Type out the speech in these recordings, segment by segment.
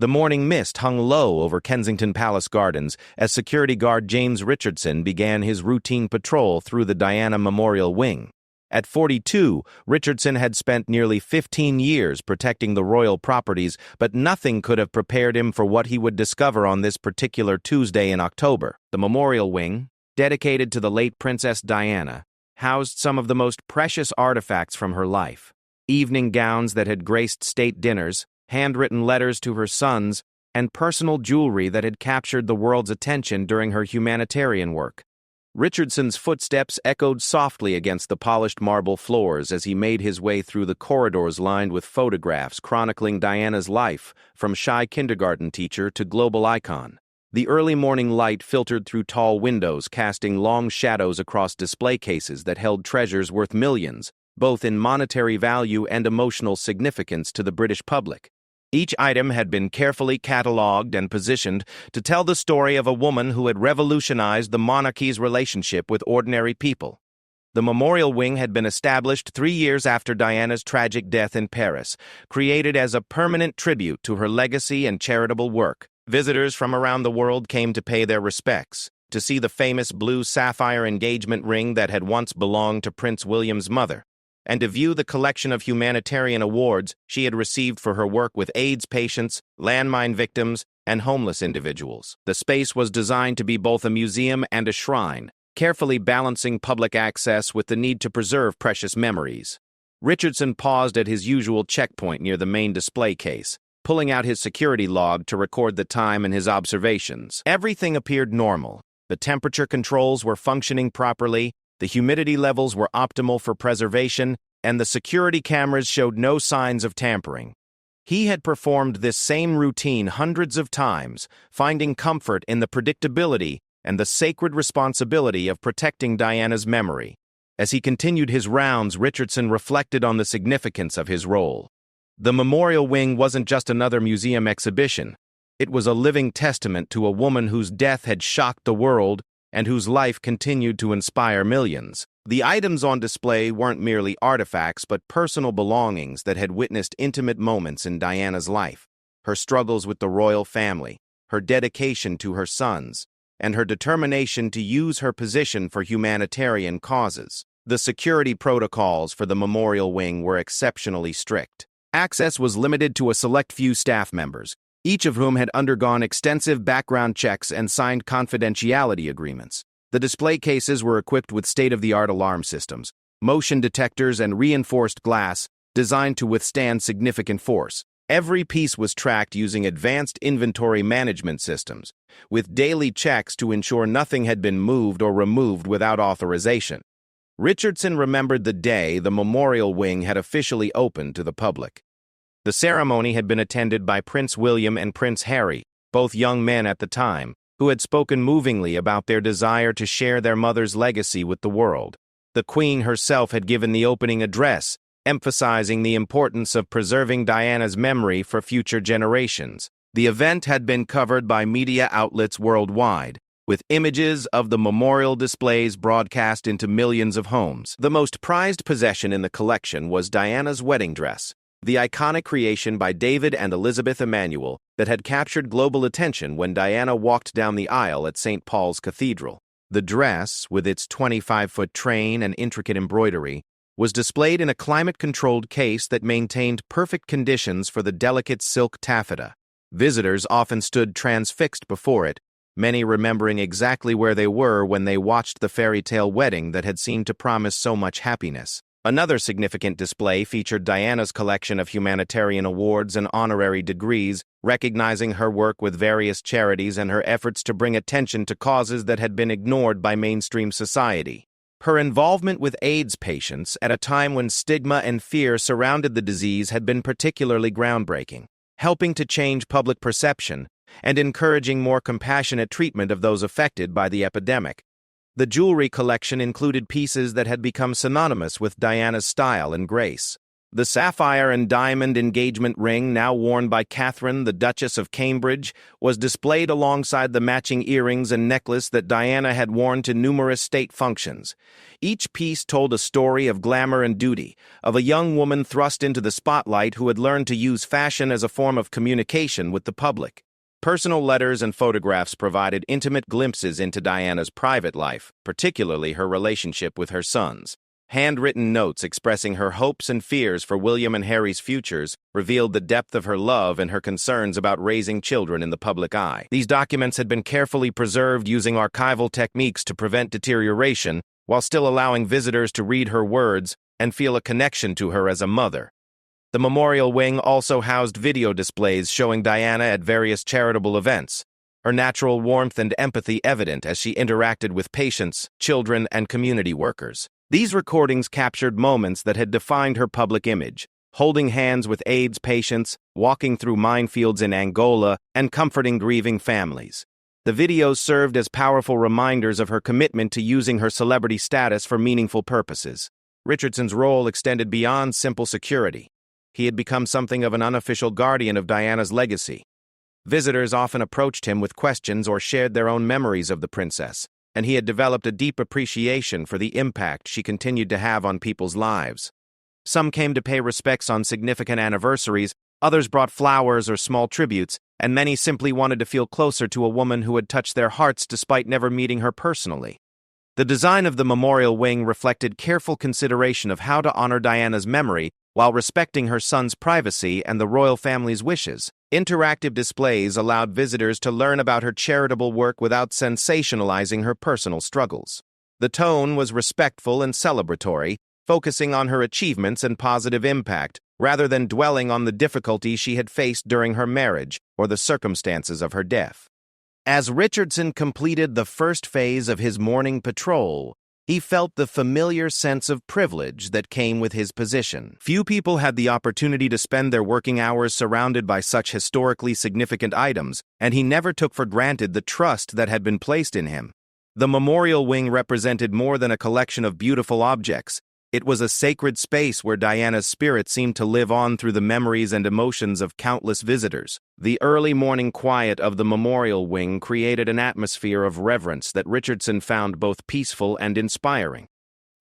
The morning mist hung low over Kensington Palace Gardens as security guard James Richardson began his routine patrol through the Diana Memorial Wing. At 42, Richardson had spent nearly 15 years protecting the royal properties, but nothing could have prepared him for what he would discover on this particular Tuesday in October. The Memorial Wing, dedicated to the late Princess Diana, housed some of the most precious artifacts from her life. Evening gowns that had graced state dinners, handwritten letters to her sons, and personal jewelry that had captured the world's attention during her humanitarian work. Richardson's footsteps echoed softly against the polished marble floors as he made his way through the corridors lined with photographs chronicling Diana's life, from shy kindergarten teacher to global icon. The early morning light filtered through tall windows, casting long shadows across display cases that held treasures worth millions, both in monetary value and emotional significance to the British public. Each item had been carefully catalogued and positioned to tell the story of a woman who had revolutionized the monarchy's relationship with ordinary people. The Memorial Wing had been established 3 years after Diana's tragic death in Paris, created as a permanent tribute to her legacy and charitable work. Visitors from around the world came to pay their respects, to see the famous blue sapphire engagement ring that had once belonged to Prince William's mother, and to view the collection of humanitarian awards she had received for her work with AIDS patients, landmine victims, and homeless individuals. The space was designed to be both a museum and a shrine, carefully balancing public access with the need to preserve precious memories. Richardson paused at his usual checkpoint near the main display case, pulling out his security log to record the time and his observations. Everything appeared normal. The temperature controls were functioning properly, the humidity levels were optimal for preservation, and the security cameras showed no signs of tampering. He had performed this same routine hundreds of times, finding comfort in the predictability and the sacred responsibility of protecting Diana's memory. As he continued his rounds, Richardson reflected on the significance of his role. The Memorial Wing wasn't just another museum exhibition. It was a living testament to a woman whose death had shocked the world and whose life continued to inspire millions. The items on display weren't merely artifacts but personal belongings that had witnessed intimate moments in Diana's life. Her struggles with the royal family, her dedication to her sons, and her determination to use her position for humanitarian causes. The security protocols for the Memorial Wing were exceptionally strict. Access was limited to a select few staff members, each of whom had undergone extensive background checks and signed confidentiality agreements. The display cases were equipped with state-of-the-art alarm systems, motion detectors, and reinforced glass designed to withstand significant force. Every piece was tracked using advanced inventory management systems, with daily checks to ensure nothing had been moved or removed without authorization. Richardson remembered the day the Memorial Wing had officially opened to the public. The ceremony had been attended by Prince William and Prince Harry, both young men at the time, who had spoken movingly about their desire to share their mother's legacy with the world. The Queen herself had given the opening address, emphasizing the importance of preserving Diana's memory for future generations. The event had been covered by media outlets worldwide, with images of the memorial displays broadcast into millions of homes. The most prized possession in the collection was Diana's wedding dress, the iconic creation by David and Elizabeth Emanuel that had captured global attention when Diana walked down the aisle at St. Paul's Cathedral. The dress, with its 25-foot train and intricate embroidery, was displayed in a climate-controlled case that maintained perfect conditions for the delicate silk taffeta. Visitors often stood transfixed before it, many remembering exactly where they were when they watched the fairy tale wedding that had seemed to promise so much happiness. Another significant display featured Diana's collection of humanitarian awards and honorary degrees, recognizing her work with various charities and her efforts to bring attention to causes that had been ignored by mainstream society. Her involvement with AIDS patients at a time when stigma and fear surrounded the disease had been particularly groundbreaking, helping to change public perception and encouraging more compassionate treatment of those affected by the epidemic. The jewelry collection included pieces that had become synonymous with Diana's style and grace. The sapphire and diamond engagement ring, now worn by Catherine, the Duchess of Cambridge, was displayed alongside the matching earrings and necklace that Diana had worn to numerous state functions. Each piece told a story of glamour and duty, of a young woman thrust into the spotlight who had learned to use fashion as a form of communication with the public. Personal letters and photographs provided intimate glimpses into Diana's private life, particularly her relationship with her sons. Handwritten notes expressing her hopes and fears for William and Harry's futures revealed the depth of her love and her concerns about raising children in the public eye. These documents had been carefully preserved using archival techniques to prevent deterioration, while still allowing visitors to read her words and feel a connection to her as a mother. The memorial wing also housed video displays showing Diana at various charitable events, her natural warmth and empathy evident as she interacted with patients, children, and community workers. These recordings captured moments that had defined her public image, holding hands with AIDS patients, walking through minefields in Angola, and comforting grieving families. The videos served as powerful reminders of her commitment to using her celebrity status for meaningful purposes. Richardson's role extended beyond simple security. He had become something of an unofficial guardian of Diana's legacy. Visitors often approached him with questions or shared their own memories of the princess, and he had developed a deep appreciation for the impact she continued to have on people's lives. Some came to pay respects on significant anniversaries, others brought flowers or small tributes, and many simply wanted to feel closer to a woman who had touched their hearts despite never meeting her personally. The design of the memorial wing reflected careful consideration of how to honor Diana's memory while respecting her son's privacy and the royal family's wishes. Interactive displays allowed visitors to learn about her charitable work without sensationalizing her personal struggles. The tone was respectful and celebratory, focusing on her achievements and positive impact, rather than dwelling on the difficulties she had faced during her marriage or the circumstances of her death. As Richardson completed the first phase of his morning patrol, he felt the familiar sense of privilege that came with his position. Few people had the opportunity to spend their working hours surrounded by such historically significant items, and he never took for granted the trust that had been placed in him. The memorial wing represented more than a collection of beautiful objects. It was a sacred space where Diana's spirit seemed to live on through the memories and emotions of countless visitors. The early morning quiet of the memorial wing created an atmosphere of reverence that Richardson found both peaceful and inspiring.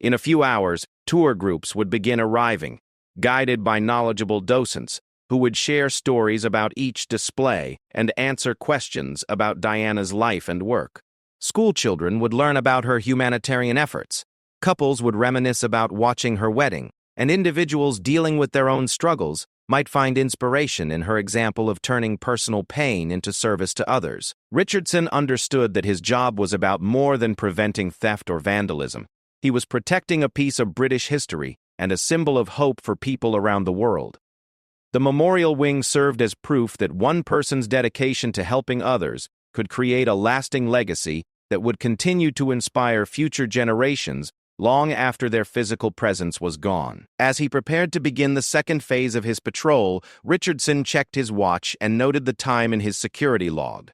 In a few hours, tour groups would begin arriving, guided by knowledgeable docents, who would share stories about each display and answer questions about Diana's life and work. Schoolchildren would learn about her humanitarian efforts. Couples would reminisce about watching her wedding, and individuals dealing with their own struggles might find inspiration in her example of turning personal pain into service to others. Richardson understood that his job was about more than preventing theft or vandalism. He was protecting a piece of British history and a symbol of hope for people around the world. The memorial wing served as proof that one person's dedication to helping others could create a lasting legacy that would continue to inspire future generations long after their physical presence was gone. As he prepared to begin the second phase of his patrol, Richardson checked his watch and noted the time in his security log.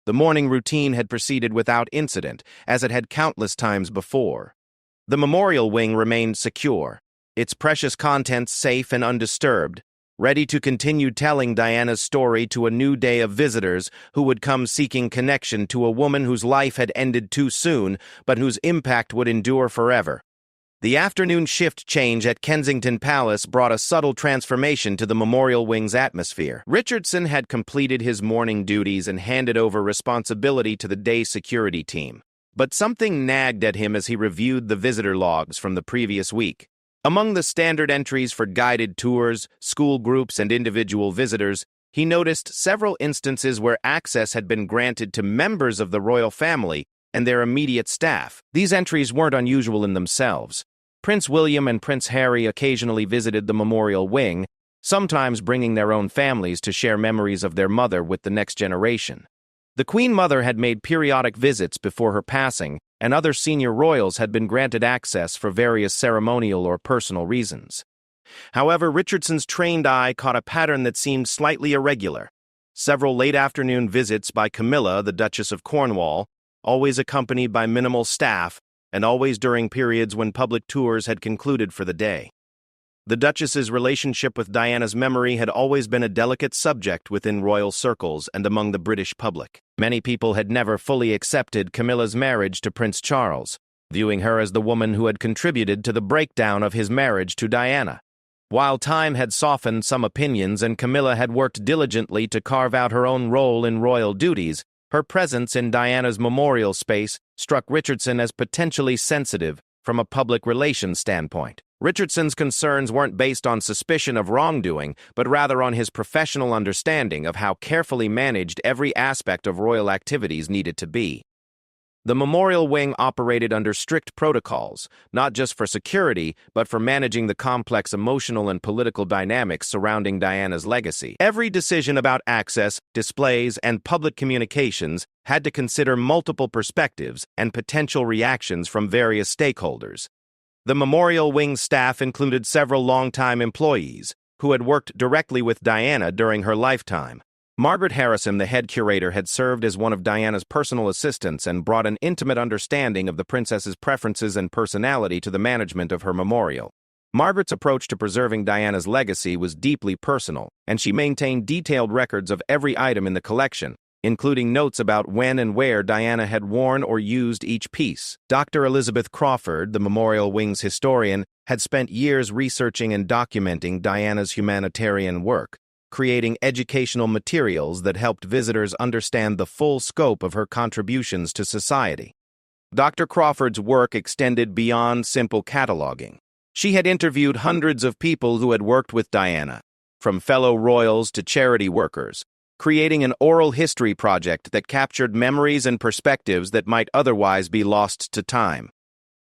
The morning routine had proceeded without incident, as it had countless times before. The memorial wing remained secure, its precious contents safe and undisturbed, ready to continue telling Diana's story to a new day of visitors who would come seeking connection to a woman whose life had ended too soon, but whose impact would endure forever. The afternoon shift change at Kensington Palace brought a subtle transformation to the memorial wing's atmosphere. Richardson had completed his morning duties and handed over responsibility to the day's security team. But something nagged at him as he reviewed the visitor logs from the previous week. Among the standard entries for guided tours, school groups, and individual visitors, he noticed several instances where access had been granted to members of the royal family and their immediate staff. These entries weren't unusual in themselves. Prince William and Prince Harry occasionally visited the memorial wing, sometimes bringing their own families to share memories of their mother with the next generation. The Queen Mother had made periodic visits before her passing, and other senior royals had been granted access for various ceremonial or personal reasons. However, Richardson's trained eye caught a pattern that seemed slightly irregular. Several late-afternoon visits by Camilla, the Duchess of Cornwall, always accompanied by minimal staff, and always during periods when public tours had concluded for the day. The Duchess's relationship with Diana's memory had always been a delicate subject within royal circles and among the British public. Many people had never fully accepted Camilla's marriage to Prince Charles, viewing her as the woman who had contributed to the breakdown of his marriage to Diana. While time had softened some opinions and Camilla had worked diligently to carve out her own role in royal duties, her presence in Diana's memorial space struck Richardson as potentially sensitive from a public relations standpoint. Richardson's concerns weren't based on suspicion of wrongdoing, but rather on his professional understanding of how carefully managed every aspect of royal activities needed to be. The memorial wing operated under strict protocols, not just for security, but for managing the complex emotional and political dynamics surrounding Diana's legacy. Every decision about access, displays, and public communications had to consider multiple perspectives and potential reactions from various stakeholders. The memorial wing staff included several longtime employees who had worked directly with Diana during her lifetime. Margaret Harrison, the head curator, had served as one of Diana's personal assistants and brought an intimate understanding of the princess's preferences and personality to the management of her memorial. Margaret's approach to preserving Diana's legacy was deeply personal, and she maintained detailed records of every item in the collection, including notes about when and where Diana had worn or used each piece. Dr. Elizabeth Crawford, the memorial wing's historian, had spent years researching and documenting Diana's humanitarian work, creating educational materials that helped visitors understand the full scope of her contributions to society. Dr. Crawford's work extended beyond simple cataloging. She had interviewed hundreds of people who had worked with Diana, from fellow royals to charity workers, creating an oral history project that captured memories and perspectives that might otherwise be lost to time.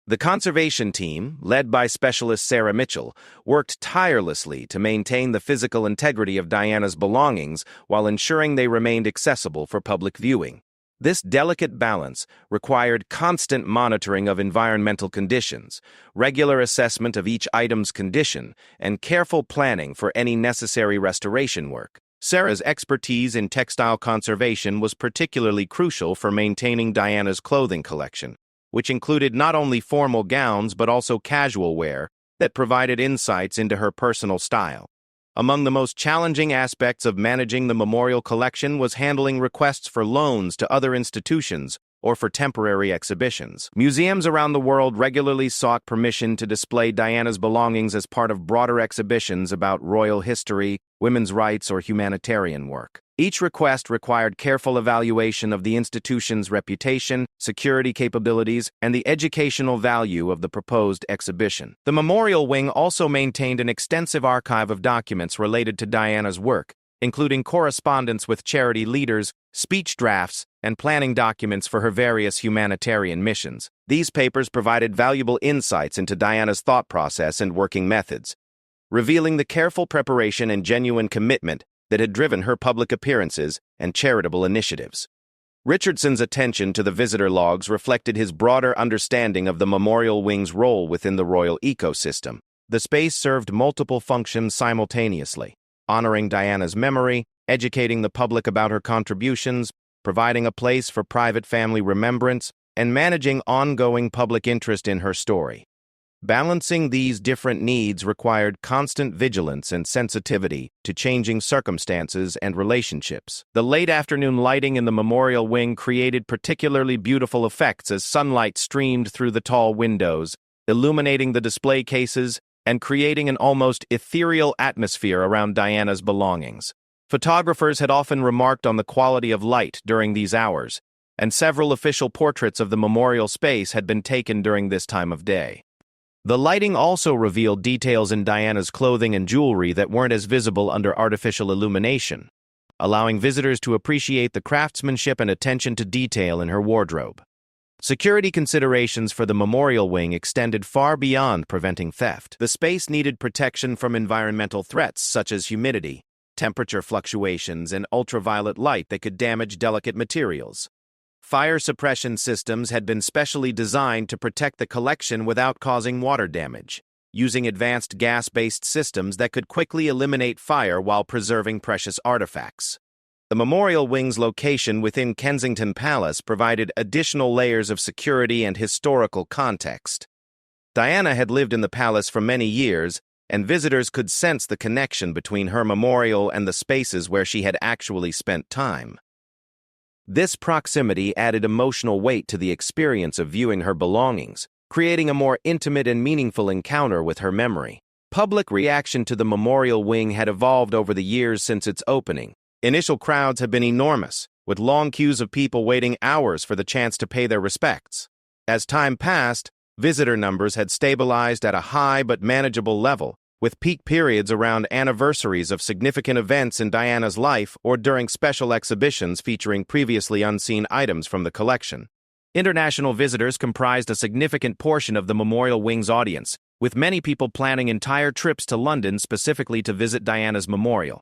The conservation team, led by specialist Sarah Mitchell, worked tirelessly to maintain the physical integrity of Diana's belongings while ensuring they remained accessible for public viewing. This delicate balance required constant monitoring of environmental conditions, regular assessment of each item's condition, and careful planning for any necessary restoration work. Sarah's expertise in textile conservation was particularly crucial for maintaining Diana's clothing collection, which included not only formal gowns but also casual wear that provided insights into her personal style. Among the most challenging aspects of managing the memorial collection was handling requests for loans to other institutions or for temporary exhibitions. Museums around the world regularly sought permission to display Diana's belongings as part of broader exhibitions about royal history, women's rights, or humanitarian work. Each request required careful evaluation of the institution's reputation, security capabilities, and the educational value of the proposed exhibition. The memorial wing also maintained an extensive archive of documents related to Diana's work, including correspondence with charity leaders, speech drafts, and planning documents for her various humanitarian missions. These papers provided valuable insights into Diana's thought process and working methods, revealing the careful preparation and genuine commitment that had driven her public appearances and charitable initiatives. Richardson's attention to the visitor logs reflected his broader understanding of the memorial wing's role within the royal ecosystem. The space served multiple functions simultaneously, honoring Diana's memory, educating the public about her contributions, providing a place for private family remembrance, and managing ongoing public interest in her story. Balancing these different needs required constant vigilance and sensitivity to changing circumstances and relationships. The late afternoon lighting in the memorial wing created particularly beautiful effects as sunlight streamed through the tall windows, illuminating the display cases and creating an almost ethereal atmosphere around Diana's belongings. Photographers had often remarked on the quality of light during these hours, and several official portraits of the memorial space had been taken during this time of day. The lighting also revealed details in Diana's clothing and jewelry that weren't as visible under artificial illumination, allowing visitors to appreciate the craftsmanship and attention to detail in her wardrobe. Security considerations for the memorial wing extended far beyond preventing theft. The space needed protection from environmental threats such as humidity, temperature fluctuations, and ultraviolet light that could damage delicate materials. Fire suppression systems had been specially designed to protect the collection without causing water damage, using advanced gas-based systems that could quickly eliminate fire while preserving precious artifacts. The memorial wing's location within Kensington Palace provided additional layers of security and historical context. Diana had lived in the palace for many years, and visitors could sense the connection between her memorial and the spaces where she had actually spent time. This proximity added emotional weight to the experience of viewing her belongings, creating a more intimate and meaningful encounter with her memory. Public reaction to the memorial wing had evolved over the years since its opening. Initial crowds had been enormous, with long queues of people waiting hours for the chance to pay their respects. As time passed, visitor numbers had stabilized at a high but manageable level, with peak periods around anniversaries of significant events in Diana's life or during special exhibitions featuring previously unseen items from the collection. International visitors comprised a significant portion of the Memorial Wing's audience, with many people planning entire trips to London specifically to visit Diana's memorial.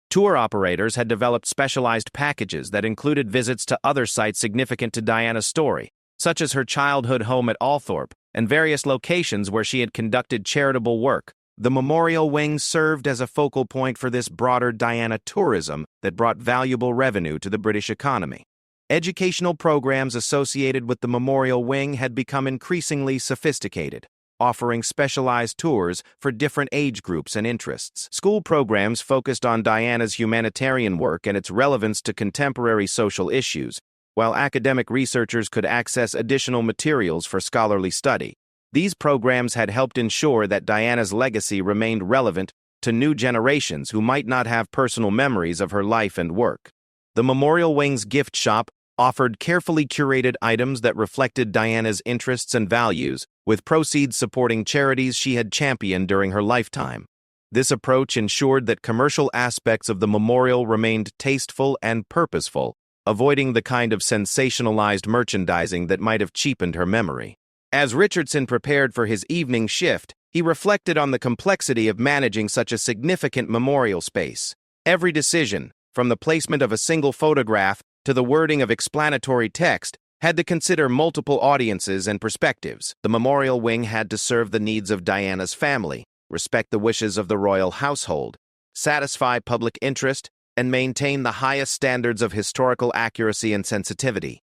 Tour operators had developed specialized packages that included visits to other sites significant to Diana's story, such as her childhood home at Althorpe and various locations where she had conducted charitable work. The Memorial Wing served as a focal point for this broader Diana tourism that brought valuable revenue to the British economy. Educational programs associated with the Memorial Wing had become increasingly sophisticated, offering specialized tours for different age groups and interests. School programs focused on Diana's humanitarian work and its relevance to contemporary social issues, while academic researchers could access additional materials for scholarly study. These programs had helped ensure that Diana's legacy remained relevant to new generations who might not have personal memories of her life and work. The Memorial Wing's gift shop offered carefully curated items that reflected Diana's interests and values, with proceeds supporting charities she had championed during her lifetime. This approach ensured that commercial aspects of the memorial remained tasteful and purposeful, avoiding the kind of sensationalized merchandising that might have cheapened her memory. As Richardson prepared for his evening shift, he reflected on the complexity of managing such a significant memorial space. Every decision, from the placement of a single photograph to the wording of explanatory text, had to consider multiple audiences and perspectives. The Memorial Wing had to serve the needs of Diana's family, respect the wishes of the royal household, satisfy public interest, and maintain the highest standards of historical accuracy and sensitivity.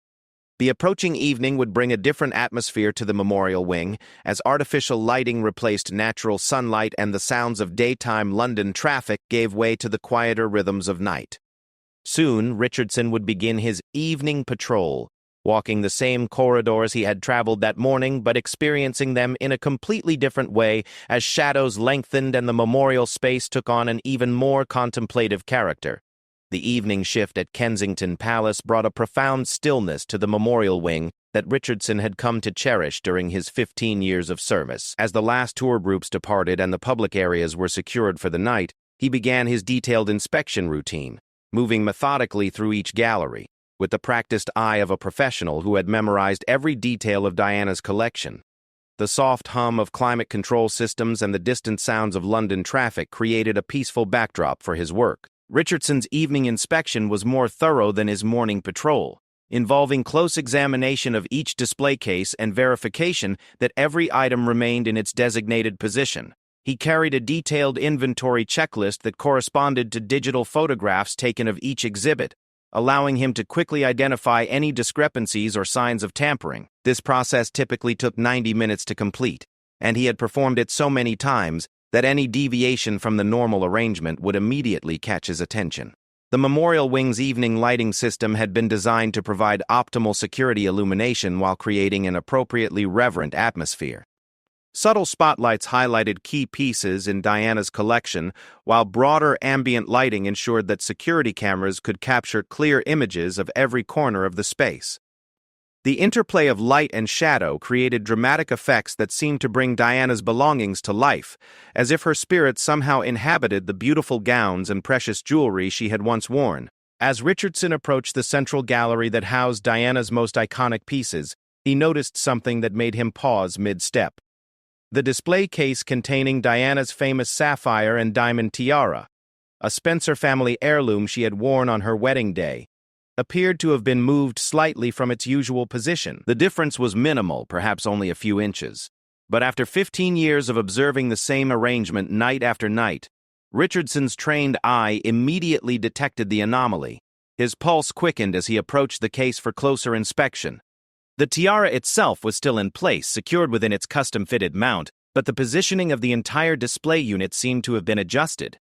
The approaching evening would bring a different atmosphere to the Memorial Wing, as artificial lighting replaced natural sunlight and the sounds of daytime London traffic gave way to the quieter rhythms of night. Soon, Richardson would begin his evening patrol, walking the same corridors he had traveled that morning but experiencing them in a completely different way as shadows lengthened and the memorial space took on an even more contemplative character. The evening shift at Kensington Palace brought a profound stillness to the Memorial Wing that Richardson had come to cherish during his 15 years of service. As the last tour groups departed and the public areas were secured for the night, he began his detailed inspection routine, moving methodically through each gallery, with the practiced eye of a professional who had memorized every detail of Diana's collection. The soft hum of climate control systems and the distant sounds of London traffic created a peaceful backdrop for his work. Richardson's evening inspection was more thorough than his morning patrol, involving close examination of each display case and verification that every item remained in its designated position. He carried a detailed inventory checklist that corresponded to digital photographs taken of each exhibit, allowing him to quickly identify any discrepancies or signs of tampering. This process typically took 90 minutes to complete, and he had performed it so many times that any deviation from the normal arrangement would immediately catch his attention. The Memorial Wing's evening lighting system had been designed to provide optimal security illumination while creating an appropriately reverent atmosphere. Subtle spotlights highlighted key pieces in Diana's collection, while broader ambient lighting ensured that security cameras could capture clear images of every corner of the space. The interplay of light and shadow created dramatic effects that seemed to bring Diana's belongings to life, as if her spirit somehow inhabited the beautiful gowns and precious jewelry she had once worn. As Richardson approached the central gallery that housed Diana's most iconic pieces, he noticed something that made him pause mid-step. The display case containing Diana's famous sapphire and diamond tiara, a Spencer family heirloom she had worn on her wedding day, appeared to have been moved slightly from its usual position. The difference was minimal, perhaps only a few inches. But after 15 years of observing the same arrangement night after night, Richardson's trained eye immediately detected the anomaly. His pulse quickened as he approached the case for closer inspection. The tiara itself was still in place, secured within its custom-fitted mount, but the positioning of the entire display unit seemed to have been adjusted.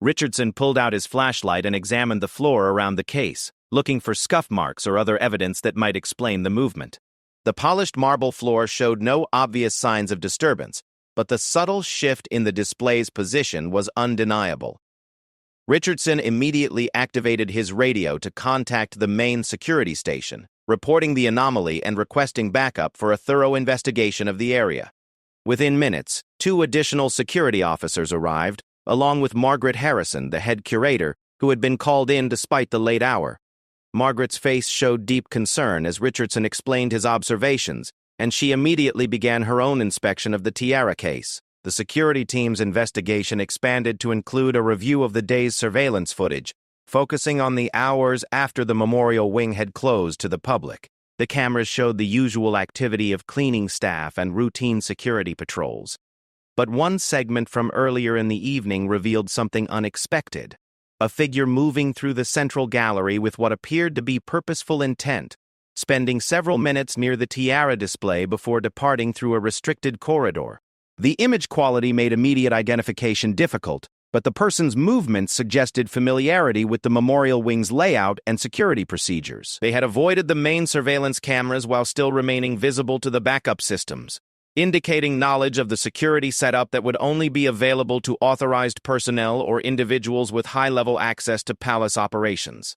Richardson pulled out his flashlight and examined the floor around the case, looking for scuff marks or other evidence that might explain the movement. The polished marble floor showed no obvious signs of disturbance, but the subtle shift in the display's position was undeniable. Richardson immediately activated his radio to contact the main security station, reporting the anomaly and requesting backup for a thorough investigation of the area. Within minutes, 2 additional security officers arrived, along with Margaret Harrison, the head curator, who had been called in despite the late hour. Margaret's face showed deep concern as Richardson explained his observations, and she immediately began her own inspection of the tiara case. The security team's investigation expanded to include a review of the day's surveillance footage, focusing on the hours after the memorial wing had closed to the public. The cameras showed the usual activity of cleaning staff and routine security patrols. But one segment from earlier in the evening revealed something unexpected. A figure moving through the central gallery with what appeared to be purposeful intent, spending several minutes near the tiara display before departing through a restricted corridor. The image quality made immediate identification difficult, but the person's movements suggested familiarity with the memorial wing's layout and security procedures. They had avoided the main surveillance cameras while still remaining visible to the backup systems, indicating knowledge of the security setup that would only be available to authorized personnel or individuals with high-level access to palace operations.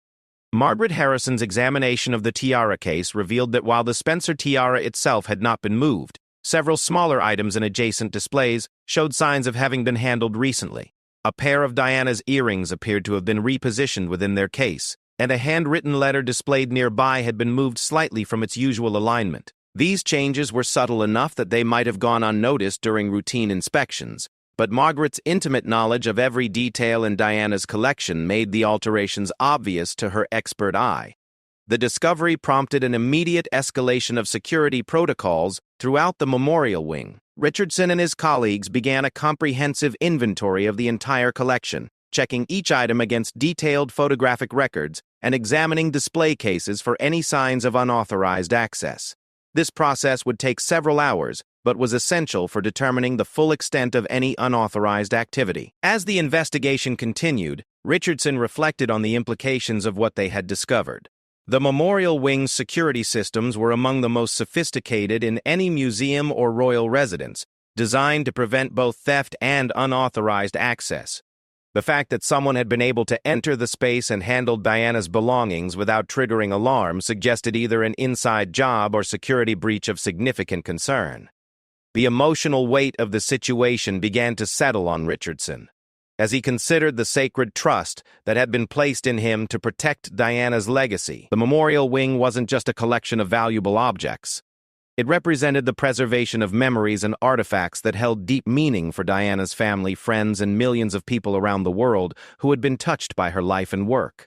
Margaret Harrison's examination of the tiara case revealed that while the Spencer tiara itself had not been moved, several smaller items in adjacent displays showed signs of having been handled recently. A pair of Diana's earrings appeared to have been repositioned within their case, and a handwritten letter displayed nearby had been moved slightly from its usual alignment. These changes were subtle enough that they might have gone unnoticed during routine inspections, but Margaret's intimate knowledge of every detail in Diana's collection made the alterations obvious to her expert eye. The discovery prompted an immediate escalation of security protocols throughout the memorial wing. Richardson and his colleagues began a comprehensive inventory of the entire collection, checking each item against detailed photographic records and examining display cases for any signs of unauthorized access. This process would take several hours, but was essential for determining the full extent of any unauthorized activity. As the investigation continued, Richardson reflected on the implications of what they had discovered. The memorial wing's security systems were among the most sophisticated in any museum or royal residence, designed to prevent both theft and unauthorized access. The fact that someone had been able to enter the space and handle Diana's belongings without triggering alarm suggested either an inside job or security breach of significant concern. The emotional weight of the situation began to settle on Richardson, as he considered the sacred trust that had been placed in him to protect Diana's legacy. The memorial wing wasn't just a collection of valuable objects. It represented the preservation of memories and artifacts that held deep meaning for Diana's family, friends, and millions of people around the world who had been touched by her life and work.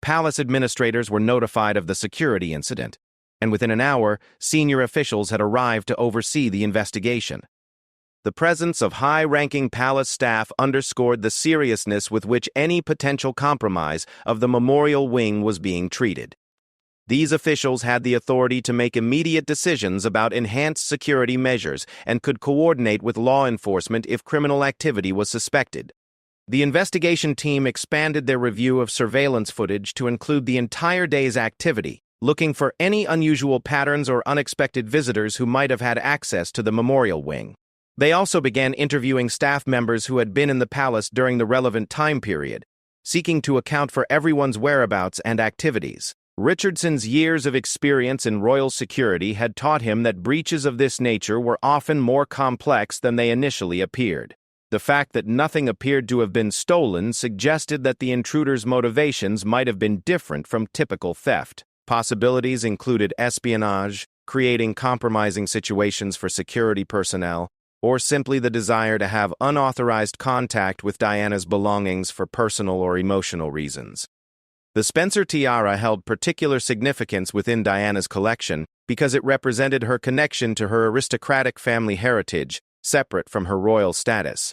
Palace administrators were notified of the security incident, and within an hour, senior officials had arrived to oversee the investigation. The presence of high-ranking palace staff underscored the seriousness with which any potential compromise of the memorial wing was being treated. These officials had the authority to make immediate decisions about enhanced security measures and could coordinate with law enforcement if criminal activity was suspected. The investigation team expanded their review of surveillance footage to include the entire day's activity, looking for any unusual patterns or unexpected visitors who might have had access to the memorial wing. They also began interviewing staff members who had been in the palace during the relevant time period, seeking to account for everyone's whereabouts and activities. Richardson's years of experience in royal security had taught him that breaches of this nature were often more complex than they initially appeared. The fact that nothing appeared to have been stolen suggested that the intruders' motivations might have been different from typical theft. Possibilities included espionage, creating compromising situations for security personnel, or simply the desire to have unauthorized contact with Diana's belongings for personal or emotional reasons. The Spencer tiara held particular significance within Diana's collection because it represented her connection to her aristocratic family heritage, separate from her royal status.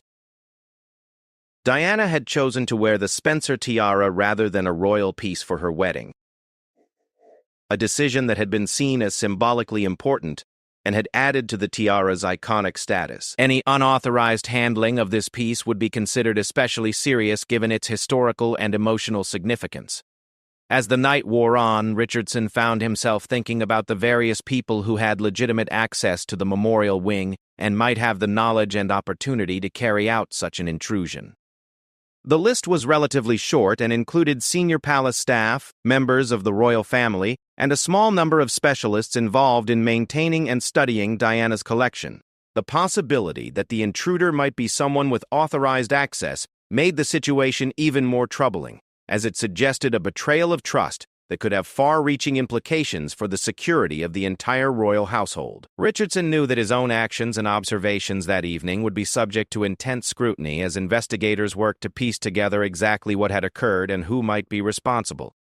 Diana had chosen to wear the Spencer tiara rather than a royal piece for her wedding, a decision that had been seen as symbolically important and had added to the tiara's iconic status. Any unauthorized handling of this piece would be considered especially serious given its historical and emotional significance. As the night wore on, Richardson found himself thinking about the various people who had legitimate access to the memorial wing and might have the knowledge and opportunity to carry out such an intrusion. The list was relatively short and included senior palace staff, members of the royal family, and a small number of specialists involved in maintaining and studying Diana's collection. The possibility that the intruder might be someone with authorized access made the situation even more troubling, as it suggested a betrayal of trust that could have far-reaching implications for the security of the entire royal household. Richardson knew that his own actions and observations that evening would be subject to intense scrutiny as investigators worked to piece together exactly what had occurred and who might be responsible.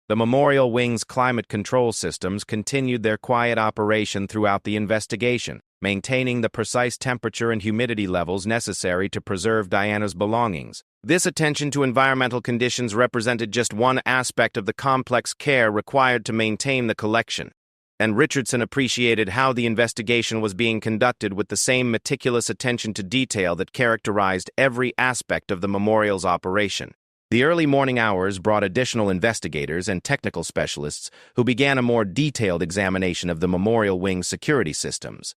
The memorial wing's climate control systems continued their quiet operation throughout the investigation, maintaining the precise temperature and humidity levels necessary to preserve Diana's belongings. This attention to environmental conditions represented just one aspect of the complex care required to maintain the collection, and Richardson appreciated how the investigation was being conducted with the same meticulous attention to detail that characterized every aspect of the memorial's operation. The early morning hours brought additional investigators and technical specialists who began a more detailed examination of the memorial wing's security systems.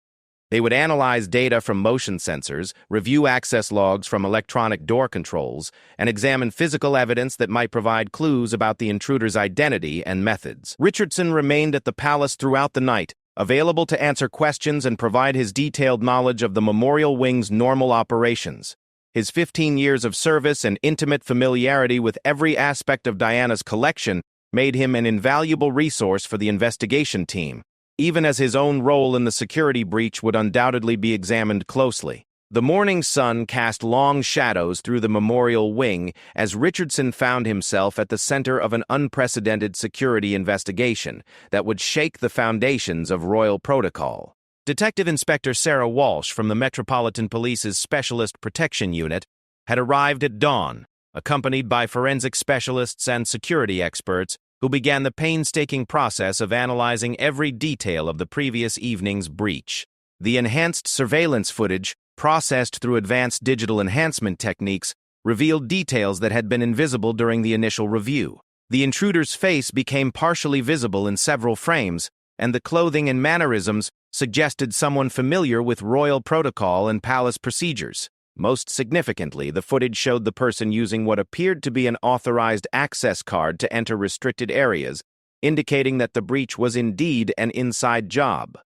They would analyze data from motion sensors, review access logs from electronic door controls, and examine physical evidence that might provide clues about the intruder's identity and methods. Richardson remained at the palace throughout the night, available to answer questions and provide his detailed knowledge of the memorial wing's normal operations. His 15 years of service and intimate familiarity with every aspect of Diana's collection made him an invaluable resource for the investigation team, even as his own role in the security breach would undoubtedly be examined closely. The morning sun cast long shadows through the memorial wing as Richardson found himself at the center of an unprecedented security investigation that would shake the foundations of royal protocol. Detective Inspector Sarah Walsh from the Metropolitan Police's Specialist Protection Unit had arrived at dawn, accompanied by forensic specialists and security experts who began the painstaking process of analyzing every detail of the previous evening's breach. The enhanced surveillance footage, processed through advanced digital enhancement techniques, revealed details that had been invisible during the initial review. The intruder's face became partially visible in several frames, and the clothing and mannerisms suggested someone familiar with royal protocol and palace procedures. Most significantly, the footage showed the person using what appeared to be an authorized access card to enter restricted areas, indicating that the breach was indeed an inside job.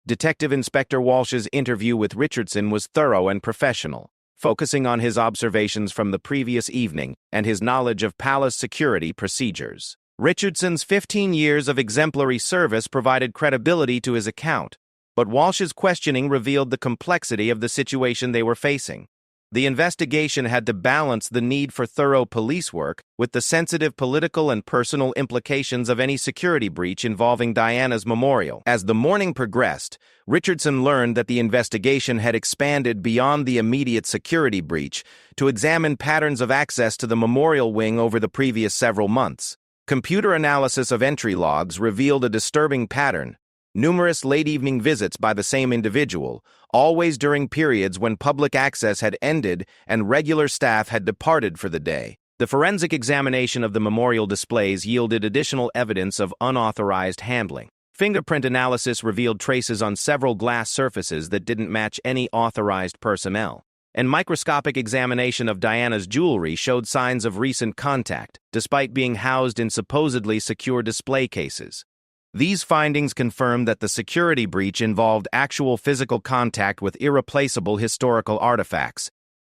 Detective Inspector Walsh's interview with Richardson was thorough and professional, focusing on his observations from the previous evening and his knowledge of palace security procedures. Richardson's 15 years of exemplary service provided credibility to his account, but Walsh's questioning revealed the complexity of the situation they were facing. The investigation had to balance the need for thorough police work with the sensitive political and personal implications of any security breach involving Diana's memorial. As the morning progressed, Richardson learned that the investigation had expanded beyond the immediate security breach to examine patterns of access to the memorial wing over the previous several months. Computer analysis of entry logs revealed a disturbing pattern: numerous late-evening visits by the same individual, always during periods when public access had ended and regular staff had departed for the day. The forensic examination of the memorial displays yielded additional evidence of unauthorized handling. Fingerprint analysis revealed traces on several glass surfaces that didn't match any authorized personnel, and microscopic examination of Diana's jewelry showed signs of recent contact, despite being housed in supposedly secure display cases. These findings confirmed that the security breach involved actual physical contact with irreplaceable historical artifacts.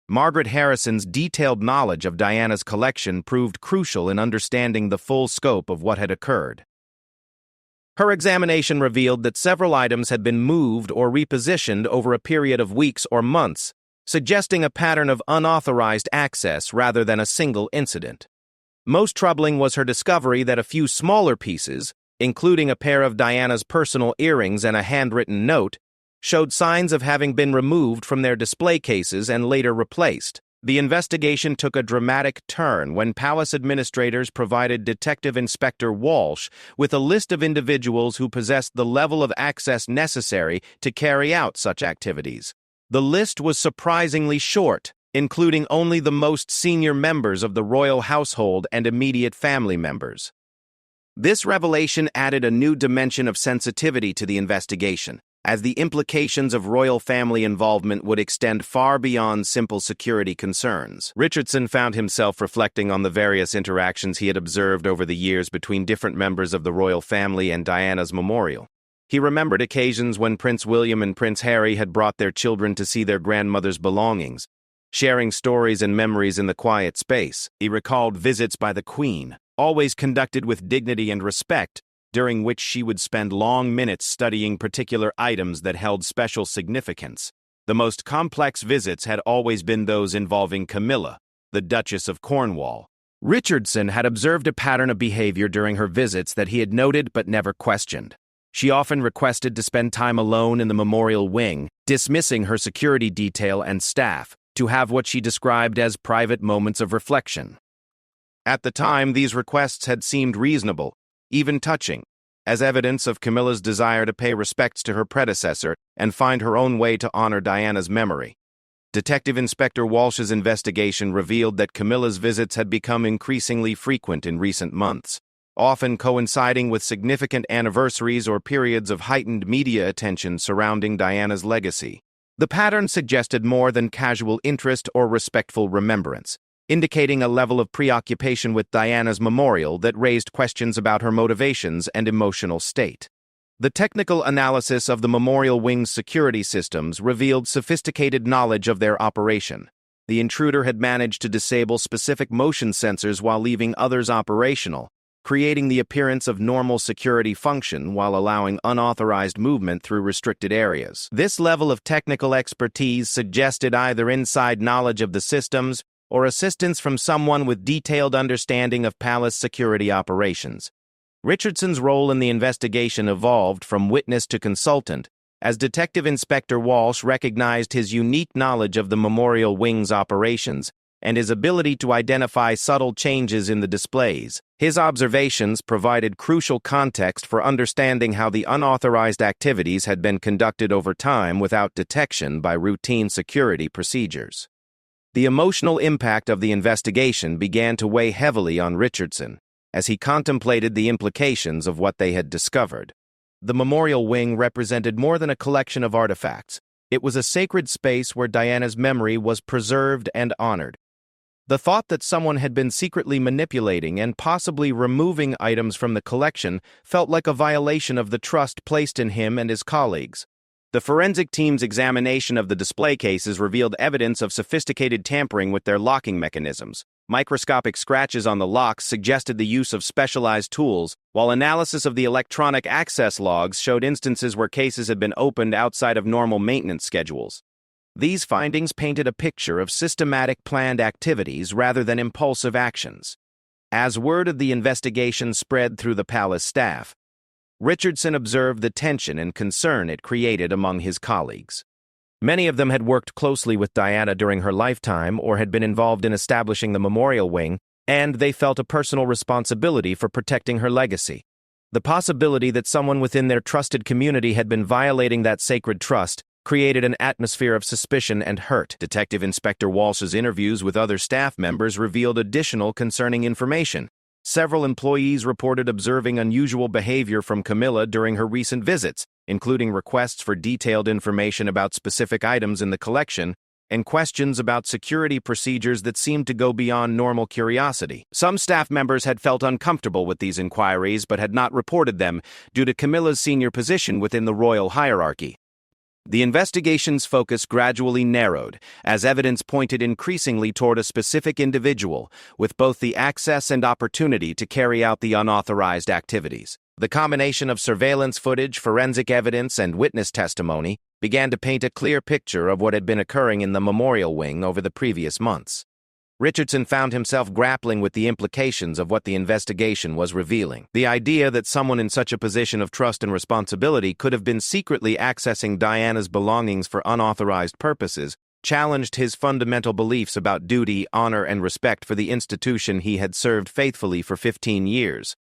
Margaret Harrison's detailed knowledge of Diana's collection proved crucial in understanding the full scope of what had occurred. Her examination revealed that several items had been moved or repositioned over a period of weeks or months, suggesting a pattern of unauthorized access rather than a single incident. Most troubling was her discovery that a few smaller pieces, including a pair of Diana's personal earrings and a handwritten note, showed signs of having been removed from their display cases and later replaced. The investigation took a dramatic turn when palace administrators provided Detective Inspector Walsh with a list of individuals who possessed the level of access necessary to carry out such activities. The list was surprisingly short, including only the most senior members of the royal household and immediate family members. This revelation added a new dimension of sensitivity to the investigation, as the implications of royal family involvement would extend far beyond simple security concerns. Richardson found himself reflecting on the various interactions he had observed over the years between different members of the royal family and Diana's memorial. He remembered occasions when Prince William and Prince Harry had brought their children to see their grandmother's belongings, sharing stories and memories in the quiet space. He recalled visits by the Queen, always conducted with dignity and respect, during which she would spend long minutes studying particular items that held special significance. The most complex visits had always been those involving Camilla, the Duchess of Cornwall. Richardson had observed a pattern of behavior during her visits that he had noted but never questioned. She often requested to spend time alone in the memorial wing, dismissing her security detail and staff, to have what she described as private moments of reflection. At the time, these requests had seemed reasonable, even touching, as evidence of Camilla's desire to pay respects to her predecessor and find her own way to honor Diana's memory. Detective Inspector Walsh's investigation revealed that Camilla's visits had become increasingly frequent in recent months, often coinciding with significant anniversaries or periods of heightened media attention surrounding Diana's legacy. The pattern suggested more than casual interest or respectful remembrance, indicating a level of preoccupation with Diana's memorial that raised questions about her motivations and emotional state. The technical analysis of the memorial wing's security systems revealed sophisticated knowledge of their operation. The intruder had managed to disable specific motion sensors while leaving others operational, creating the appearance of normal security function while allowing unauthorized movement through restricted areas. This level of technical expertise suggested either inside knowledge of the systems or assistance from someone with detailed understanding of palace security operations. Richardson's role in the investigation evolved from witness to consultant, as Detective Inspector Walsh recognized his unique knowledge of the memorial wing's operations and his ability to identify subtle changes in the displays. His observations provided crucial context for understanding how the unauthorized activities had been conducted over time without detection by routine security procedures. The emotional impact of the investigation began to weigh heavily on Richardson as he contemplated the implications of what they had discovered. The memorial wing represented more than a collection of artifacts. It was a sacred space where Diana's memory was preserved and honored. The thought that someone had been secretly manipulating and possibly removing items from the collection felt like a violation of the trust placed in him and his colleagues. The forensic team's examination of the display cases revealed evidence of sophisticated tampering with their locking mechanisms. Microscopic scratches on the locks suggested the use of specialized tools, while analysis of the electronic access logs showed instances where cases had been opened outside of normal maintenance schedules. These findings painted a picture of systematic planned activities rather than impulsive actions. As word of the investigation spread through the palace staff, Richardson observed the tension and concern it created among his colleagues. Many of them had worked closely with Diana during her lifetime or had been involved in establishing the memorial wing, and they felt a personal responsibility for protecting her legacy. The possibility that someone within their trusted community had been violating that sacred trust created an atmosphere of suspicion and hurt. Detective Inspector Walsh's interviews with other staff members revealed additional concerning information. Several employees reported observing unusual behavior from Camilla during her recent visits, including requests for detailed information about specific items in the collection and questions about security procedures that seemed to go beyond normal curiosity. Some staff members had felt uncomfortable with these inquiries but had not reported them due to Camilla's senior position within the royal hierarchy. The investigation's focus gradually narrowed, as evidence pointed increasingly toward a specific individual, with both the access and opportunity to carry out the unauthorized activities. The combination of surveillance footage, forensic evidence, and witness testimony began to paint a clear picture of what had been occurring in the memorial wing over the previous months. Richardson found himself grappling with the implications of what the investigation was revealing. The idea that someone in such a position of trust and responsibility could have been secretly accessing Diana's belongings for unauthorized purposes challenged his fundamental beliefs about duty, honor, and respect for the institution he had served faithfully for 15 years.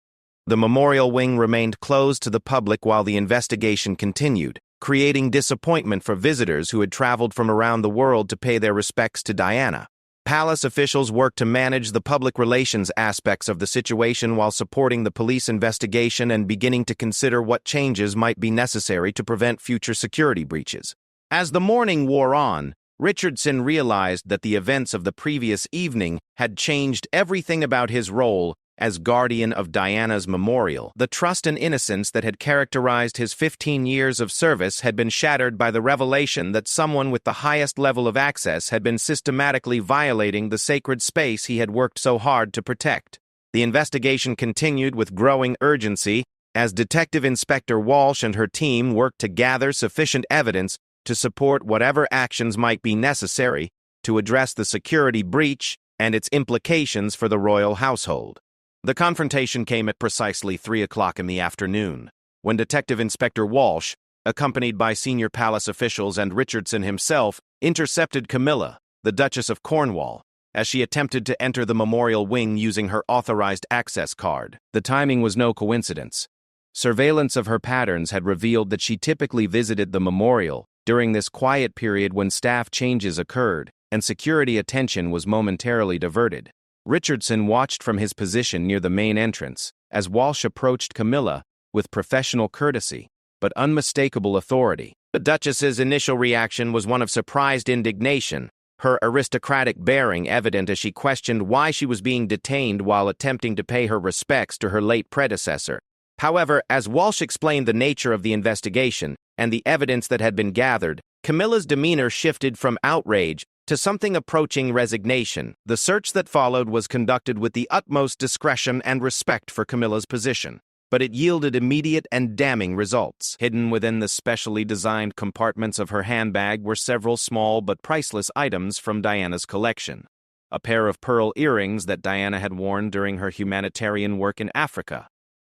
The memorial wing remained closed to the public while the investigation continued, creating disappointment for visitors who had traveled from around the world to pay their respects to Diana. Palace officials worked to manage the public relations aspects of the situation while supporting the police investigation and beginning to consider what changes might be necessary to prevent future security breaches. As the morning wore on, Richardson realized that the events of the previous evening had changed everything about his role as guardian of Diana's memorial. The trust and innocence that had characterized his 15 years of service had been shattered by the revelation that someone with the highest level of access had been systematically violating the sacred space he had worked so hard to protect. The investigation continued with growing urgency as Detective Inspector Walsh and her team worked to gather sufficient evidence to support whatever actions might be necessary to address the security breach and its implications for the royal household. The confrontation came at precisely 3 o'clock in the afternoon, when Detective Inspector Walsh, accompanied by senior palace officials and Richardson himself, intercepted Camilla, the Duchess of Cornwall, as she attempted to enter the memorial wing using her authorized access card. The timing was no coincidence. Surveillance of her patterns had revealed that she typically visited the memorial during this quiet period when staff changes occurred and security attention was momentarily diverted. Richardson watched from his position near the main entrance as Walsh approached Camilla with professional courtesy but unmistakable authority. The Duchess's initial reaction was one of surprised indignation, her aristocratic bearing evident as she questioned why she was being detained while attempting to pay her respects to her late predecessor. However, as Walsh explained the nature of the investigation and the evidence that had been gathered, Camilla's demeanor shifted from outrage to something approaching resignation. The search that followed was conducted with the utmost discretion and respect for Camilla's position, but it yielded immediate and damning results. Hidden within the specially designed compartments of her handbag were several small but priceless items from Diana's collection. A pair of pearl earrings that Diana had worn during her humanitarian work in Africa,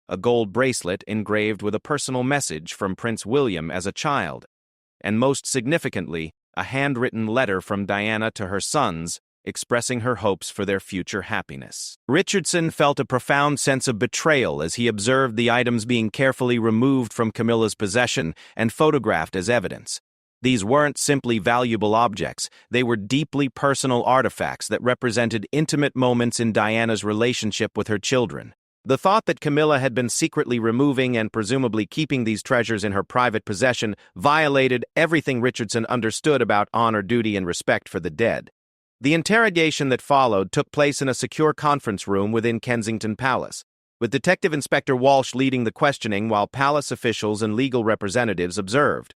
a gold bracelet engraved with a personal message from Prince William as a child, and most significantly, a handwritten letter from Diana to her sons, expressing her hopes for their future happiness. Richardson felt a profound sense of betrayal as he observed the items being carefully removed from Camilla's possession and photographed as evidence. These weren't simply valuable objects, they were deeply personal artifacts that represented intimate moments in Diana's relationship with her children. The thought that Camilla had been secretly removing and presumably keeping these treasures in her private possession violated everything Richardson understood about honor, duty, and respect for the dead. The interrogation that followed took place in a secure conference room within Kensington Palace, with Detective Inspector Walsh leading the questioning while palace officials and legal representatives observed.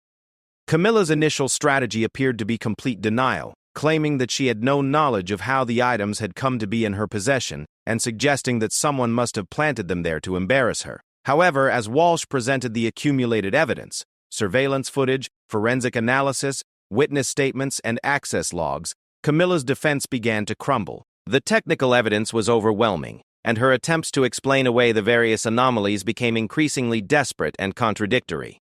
Camilla's initial strategy appeared to be complete denial, claiming that she had no knowledge of how the items had come to be in her possession, and suggesting that someone must have planted them there to embarrass her. However, as Walsh presented the accumulated evidence, surveillance footage, forensic analysis, witness statements, and access logs, Camilla's defense began to crumble. The technical evidence was overwhelming, and her attempts to explain away the various anomalies became increasingly desperate and contradictory.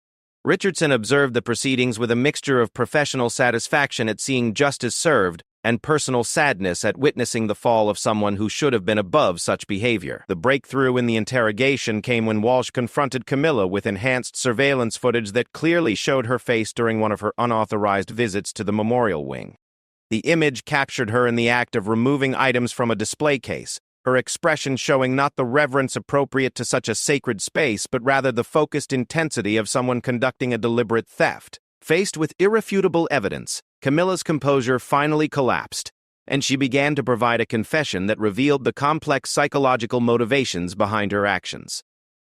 Richardson observed the proceedings with a mixture of professional satisfaction at seeing justice served and personal sadness at witnessing the fall of someone who should have been above such behavior. The breakthrough in the interrogation came when Walsh confronted Camilla with enhanced surveillance footage that clearly showed her face during one of her unauthorized visits to the memorial wing. The image captured her in the act of removing items from a display case, her expression showing not the reverence appropriate to such a sacred space, but rather the focused intensity of someone conducting a deliberate theft. Faced with irrefutable evidence, Camilla's composure finally collapsed, and she began to provide a confession that revealed the complex psychological motivations behind her actions.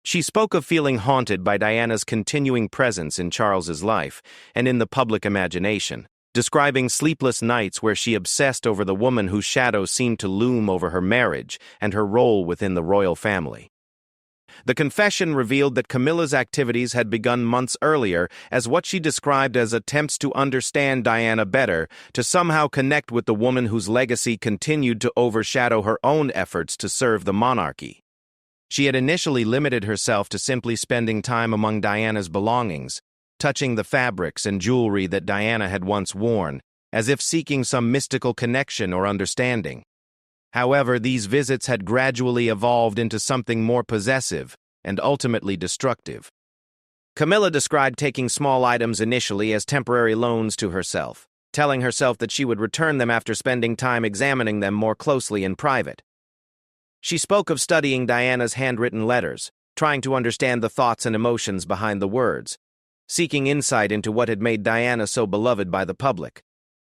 She spoke of feeling haunted by Diana's continuing presence in Charles's life and in the public imagination, describing sleepless nights where she obsessed over the woman whose shadow seemed to loom over her marriage and her role within the royal family. The confession revealed that Camilla's activities had begun months earlier as what she described as attempts to understand Diana better, to somehow connect with the woman whose legacy continued to overshadow her own efforts to serve the monarchy. She had initially limited herself to simply spending time among Diana's belongings, touching the fabrics and jewelry that Diana had once worn, as if seeking some mystical connection or understanding. However, these visits had gradually evolved into something more possessive and ultimately destructive. Camilla described taking small items initially as temporary loans to herself, telling herself that she would return them after spending time examining them more closely in private. She spoke of studying Diana's handwritten letters, trying to understand the thoughts and emotions behind the words, seeking insight into what had made Diana so beloved by the public.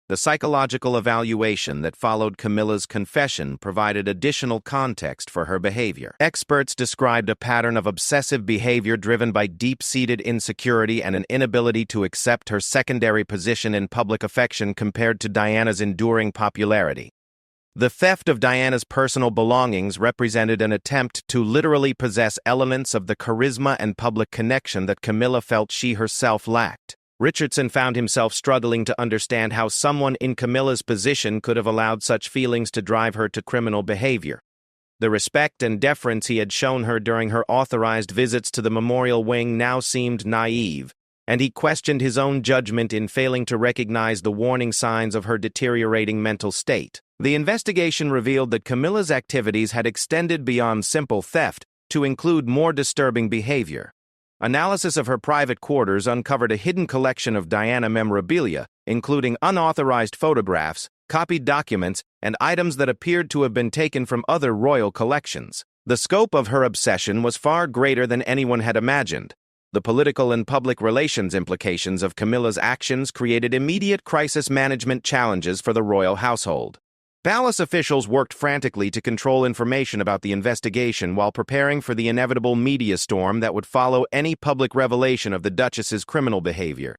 The psychological evaluation that followed Camilla's confession provided additional context for her behavior. Experts described a pattern of obsessive behavior driven by deep-seated insecurity and an inability to accept her secondary position in public affection compared to Diana's enduring popularity. The theft of Diana's personal belongings represented an attempt to literally possess elements of the charisma and public connection that Camilla felt she herself lacked. Richardson found himself struggling to understand how someone in Camilla's position could have allowed such feelings to drive her to criminal behavior. The respect and deference he had shown her during her authorized visits to the memorial wing now seemed naive, and he questioned his own judgment in failing to recognize the warning signs of her deteriorating mental state. The investigation revealed that Camilla's activities had extended beyond simple theft to include more disturbing behavior. Analysis of her private quarters uncovered a hidden collection of Diana memorabilia, including unauthorized photographs, copied documents, and items that appeared to have been taken from other royal collections. The scope of her obsession was far greater than anyone had imagined. The political and public relations implications of Camilla's actions created immediate crisis management challenges for the royal household. Palace officials worked frantically to control information about the investigation while preparing for the inevitable media storm that would follow any public revelation of the Duchess's criminal behavior.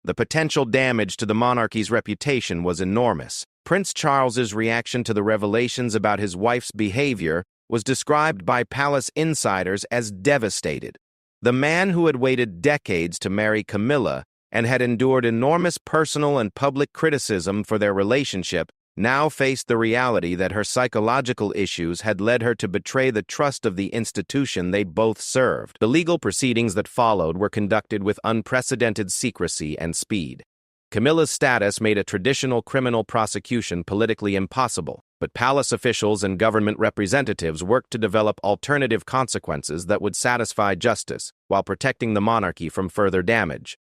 The potential damage to the monarchy's reputation was enormous. Prince Charles's reaction to the revelations about his wife's behavior was described by palace insiders as devastated. The man who had waited decades to marry Camilla and had endured enormous personal and public criticism for their relationship now faced the reality that her psychological issues had led her to betray the trust of the institution they both served. The legal proceedings that followed were conducted with unprecedented secrecy and speed. Camilla's status made a traditional criminal prosecution politically impossible, but palace officials and government representatives worked to develop alternative consequences that would satisfy justice while protecting the monarchy from further damage.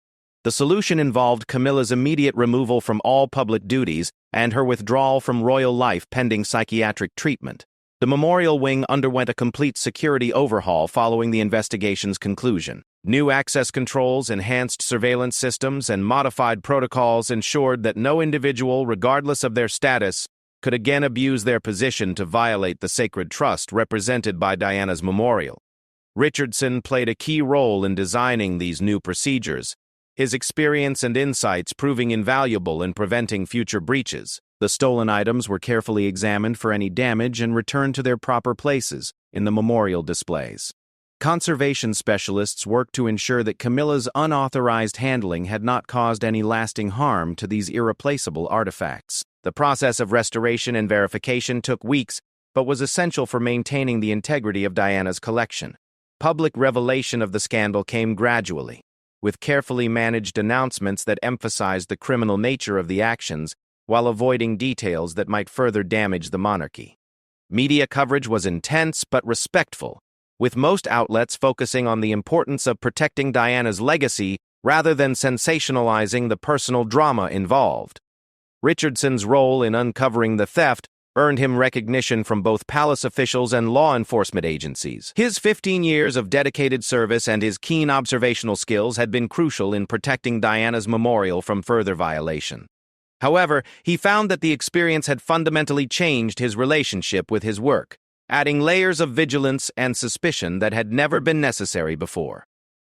The solution involved Camilla's immediate removal from all public duties and her withdrawal from royal life pending psychiatric treatment. The memorial wing underwent a complete security overhaul following the investigation's conclusion. New access controls, enhanced surveillance systems, and modified protocols ensured that no individual, regardless of their status, could again abuse their position to violate the sacred trust represented by Diana's memorial. Richardson played a key role in designing these new procedures, his experience and insights proving invaluable in preventing future breaches. The stolen items were carefully examined for any damage and returned to their proper places in the memorial displays. Conservation specialists worked to ensure that Camilla's unauthorized handling had not caused any lasting harm to these irreplaceable artifacts. The process of restoration and verification took weeks, but was essential for maintaining the integrity of Diana's collection. Public revelation of the scandal came gradually, with carefully managed announcements that emphasized the criminal nature of the actions while avoiding details that might further damage the monarchy. Media coverage was intense but respectful, with most outlets focusing on the importance of protecting Diana's legacy rather than sensationalizing the personal drama involved. Richardson's role in uncovering the theft earned him recognition from both palace officials and law enforcement agencies. His 15 years of dedicated service and his keen observational skills had been crucial in protecting Diana's memorial from further violation. However, he found that the experience had fundamentally changed his relationship with his work, adding layers of vigilance and suspicion that had never been necessary before.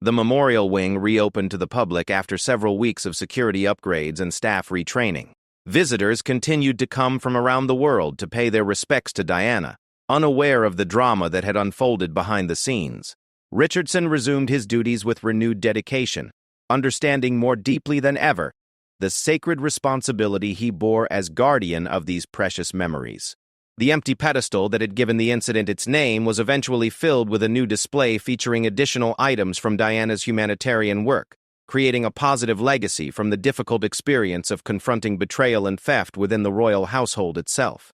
The memorial wing reopened to the public after several weeks of security upgrades and staff retraining. Visitors continued to come from around the world to pay their respects to Diana, unaware of the drama that had unfolded behind the scenes. Richardson resumed his duties with renewed dedication, understanding more deeply than ever the sacred responsibility he bore as guardian of these precious memories. The empty pedestal that had given the incident its name was eventually filled with a new display featuring additional items from Diana's humanitarian work, creating a positive legacy from the difficult experience of confronting betrayal and theft within the royal household itself.